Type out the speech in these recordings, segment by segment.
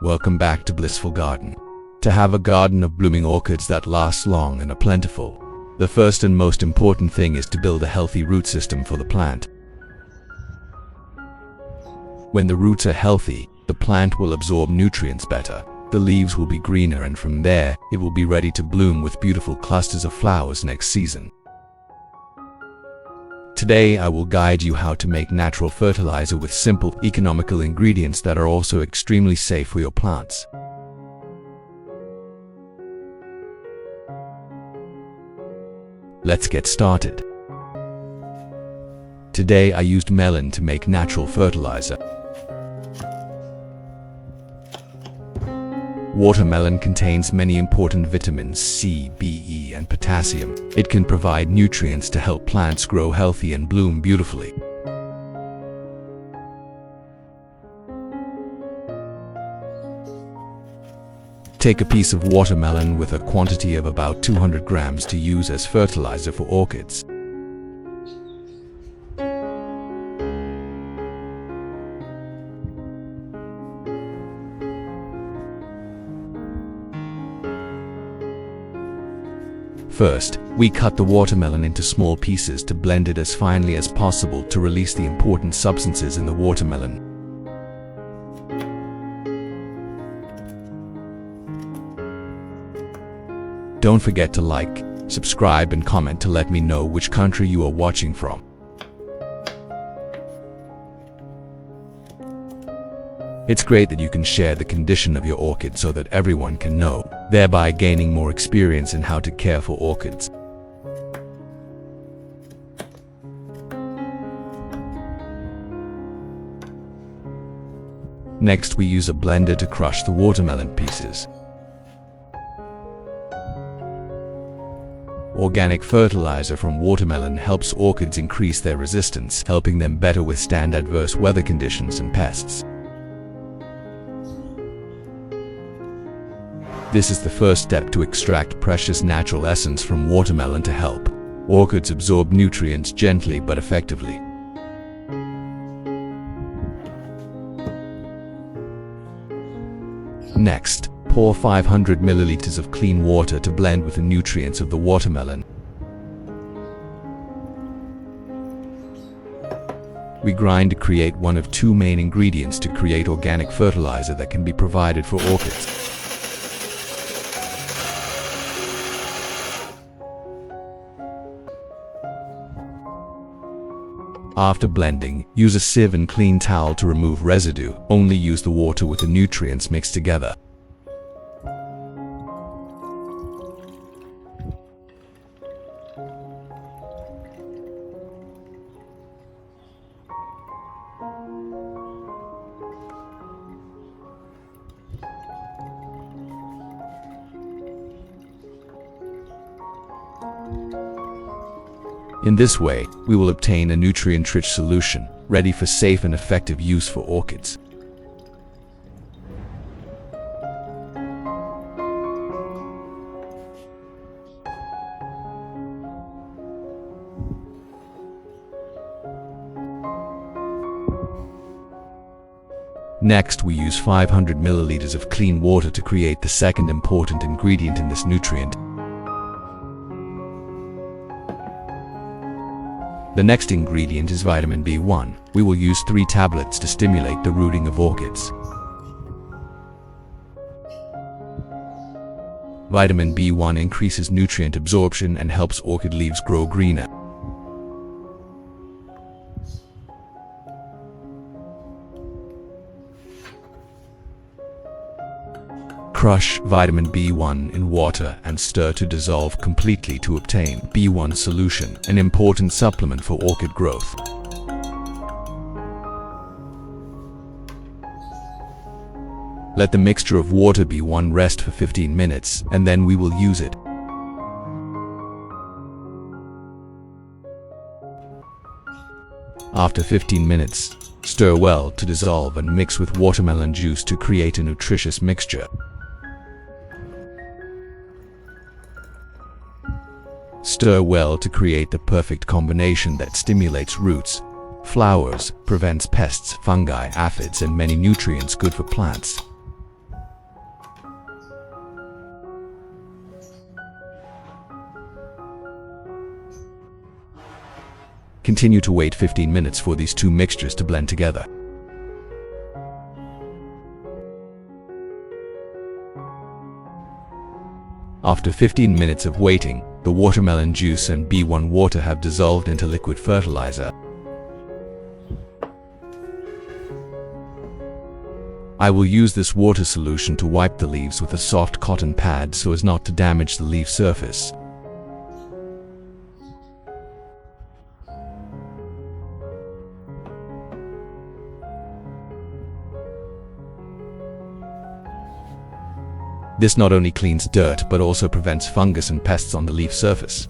Welcome back to Blissful Garden. To have a garden of blooming orchids that lasts long and are plentiful, the first and most important thing is to build a healthy root system for the plant. When the roots are healthy, the plant will absorb nutrients better, the leaves will be greener, and from there, it will be ready to bloom with beautiful clusters of flowers next season. Today I will guide you how to make natural fertilizer with simple, economical ingredients that are also extremely safe for your plants. Let's get started. Today I used melon to make natural fertilizer. Watermelon contains many important vitamins C, B, E, and potassium. It can provide nutrients to help plants grow healthy and bloom beautifully. Take a piece of watermelon with a quantity of about 200 grams to use as fertilizer for orchids. First, we cut the watermelon into small pieces to blend it as finely as possible to release the important substances in the watermelon. Don't forget to like, subscribe, and comment to let me know which country you are watching from. It's great that you can share the condition of your orchid so that everyone can know, thereby gaining more experience in how to care for orchids. Next, we use a blender to crush the watermelon pieces. Organic fertilizer from watermelon helps orchids increase their resistance, helping them better withstand adverse weather conditions and pests. This is the first step to extract precious natural essence from watermelon to help orchids absorb nutrients gently but effectively. Next, pour 500 milliliters of clean water to blend with the nutrients of the watermelon. We grind to create one of two main ingredients to create organic fertilizer that can be provided for orchids. After blending, use a sieve and clean towel to remove residue. Only use the water with the nutrients mixed together. In this way, we will obtain a nutrient-rich solution, ready for safe and effective use for orchids. Next, we use 500 milliliters of clean water to create the second important ingredient in this nutrient. The next ingredient is vitamin B1. We will use 3 tablets to stimulate the rooting of orchids. Vitamin B1 increases nutrient absorption and helps orchid leaves grow greener. Crush vitamin B1 in water and stir to dissolve completely to obtain B1 solution, an important supplement for orchid growth. Let the mixture of water B1 rest for 15 minutes, and then we will use it. After 15 minutes, stir well to dissolve and mix with watermelon juice to create a nutritious mixture. Stir well to create the perfect combination that stimulates roots, flowers, prevents pests, fungi, aphids, and many nutrients good for plants. Continue to wait 15 minutes for these two mixtures to blend together. After 15 minutes of waiting, the watermelon juice and B1 water have dissolved into liquid fertilizer. I will use this water solution to wipe the leaves with a soft cotton pad so as not to damage the leaf surface. This not only cleans dirt but also prevents fungus and pests on the leaf surface.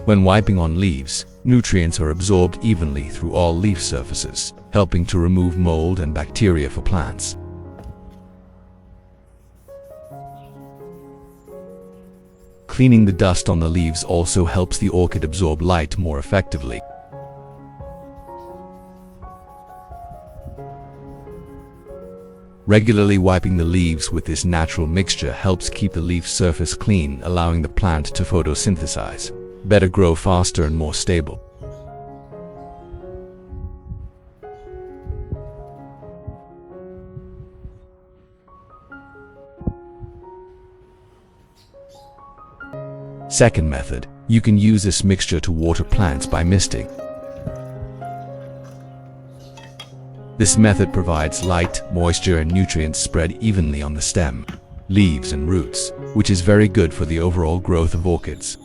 When wiping on leaves, nutrients are absorbed evenly through all leaf surfaces, helping to remove mold and bacteria for plants. Cleaning the dust on the leaves also helps the orchid absorb light more effectively. Regularly wiping the leaves with this natural mixture helps keep the leaf surface clean, allowing the plant to photosynthesize, better grow faster and more stable. Second method, you can use this mixture to water plants by misting. This method provides light, moisture and nutrients spread evenly on the stem, leaves and roots, which is very good for the overall growth of orchids.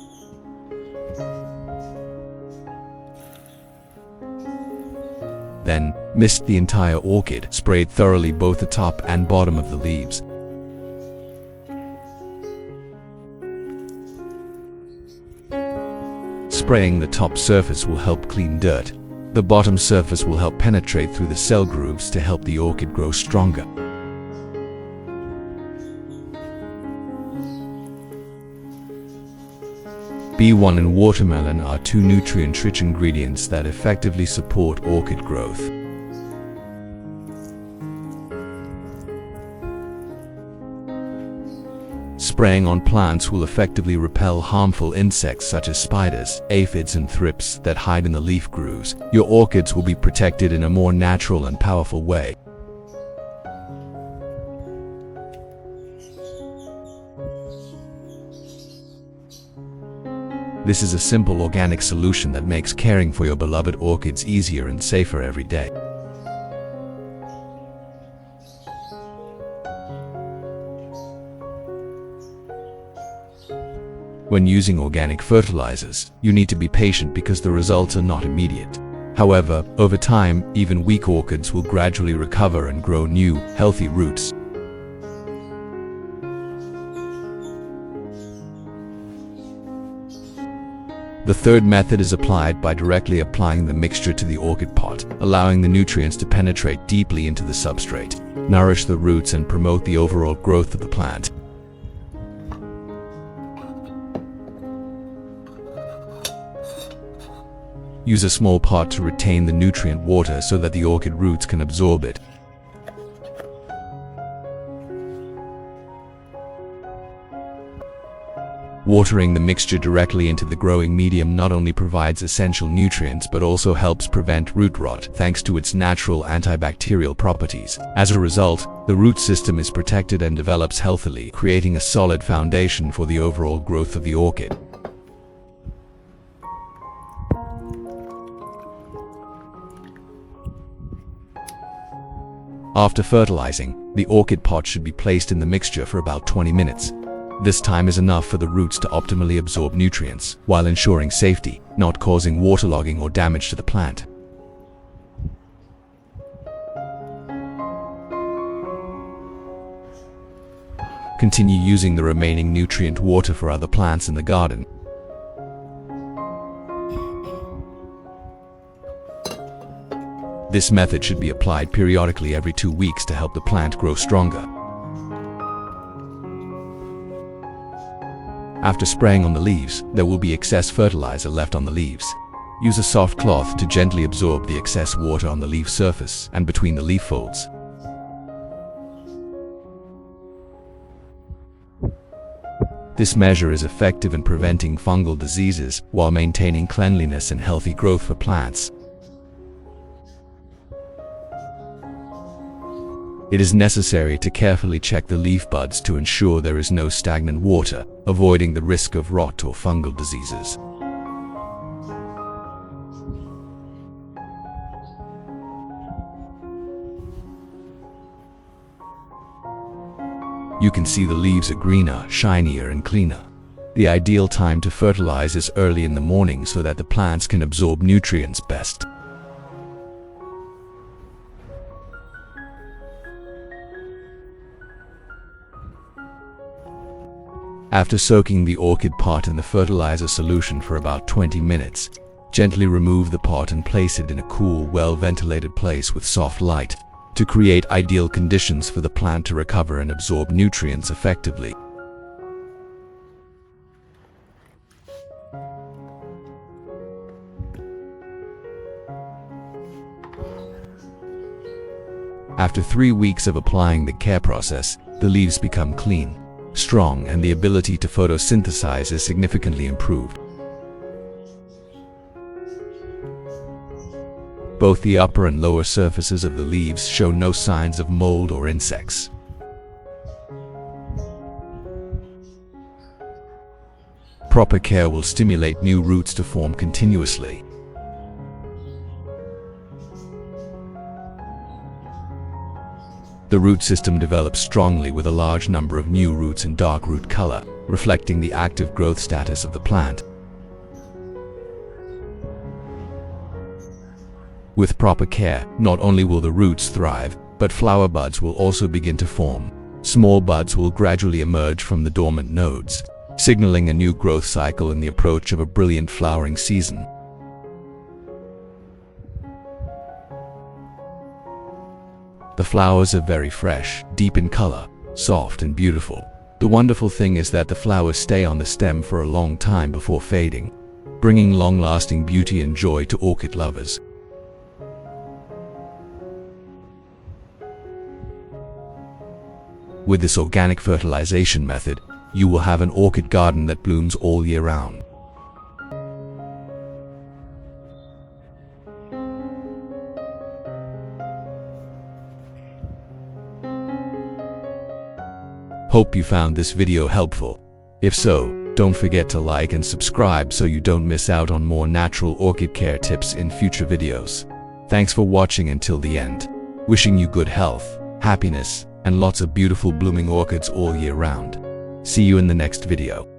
Then, mist the entire orchid, sprayed thoroughly both the top and bottom of the leaves. Spraying the top surface will help clean dirt. The bottom surface will help penetrate through the cell grooves to help the orchid grow stronger. B1 and watermelon are two nutrient-rich ingredients that effectively support orchid growth. Spraying on plants will effectively repel harmful insects such as spiders, aphids and thrips that hide in the leaf grooves. Your orchids will be protected in a more natural and powerful way. This is a simple organic solution that makes caring for your beloved orchids easier and safer every day. When using organic fertilizers, you need to be patient because the results are not immediate. However, over time, even weak orchids will gradually recover and grow new, healthy roots. The third method is applied by directly applying the mixture to the orchid pot, allowing the nutrients to penetrate deeply into the substrate, nourish the roots and promote the overall growth of the plant. Use a small pot to retain the nutrient water so that the orchid roots can absorb it. Watering the mixture directly into the growing medium not only provides essential nutrients but also helps prevent root rot thanks to its natural antibacterial properties. As a result, the root system is protected and develops healthily, creating a solid foundation for the overall growth of the orchid. After fertilizing, the orchid pot should be placed in the mixture for about 20 minutes. This time is enough for the roots to optimally absorb nutrients, while ensuring safety, not causing waterlogging or damage to the plant. Continue using the remaining nutrient water for other plants in the garden. This method should be applied periodically every 2 weeks to help the plant grow stronger. After spraying on the leaves, there will be excess fertilizer left on the leaves. Use a soft cloth to gently absorb the excess water on the leaf surface and between the leaf folds. This measure is effective in preventing fungal diseases while maintaining cleanliness and healthy growth for plants. It is necessary to carefully check the leaf buds to ensure there is no stagnant water, avoiding the risk of rot or fungal diseases. You can see the leaves are greener, shinier, and cleaner. The ideal time to fertilize is early in the morning so that the plants can absorb nutrients best. After soaking the orchid pot in the fertilizer solution for about 20 minutes, gently remove the pot and place it in a cool, well-ventilated place with soft light to create ideal conditions for the plant to recover and absorb nutrients effectively. After 3 weeks of applying the care process, the leaves become clean, strong, and the ability to photosynthesize is significantly improved. Both the upper and lower surfaces of the leaves show no signs of mold or insects. Proper care will stimulate new roots to form continuously. The root system develops strongly with a large number of new roots in dark root color, reflecting the active growth status of the plant. With proper care, not only will the roots thrive, but flower buds will also begin to form. Small buds will gradually emerge from the dormant nodes, signaling a new growth cycle and the approach of a brilliant flowering season. The flowers are very fresh, deep in color, soft and beautiful. The wonderful thing is that the flowers stay on the stem for a long time before fading, bringing long-lasting beauty and joy to orchid lovers. With this organic fertilization method, you will have an orchid garden that blooms all year round. Hope you found this video helpful. If so, don't forget to like and subscribe so you don't miss out on more natural orchid care tips in future videos. Thanks for watching until the end. Wishing you good health, happiness, and lots of beautiful blooming orchids all year round. See you in the next video.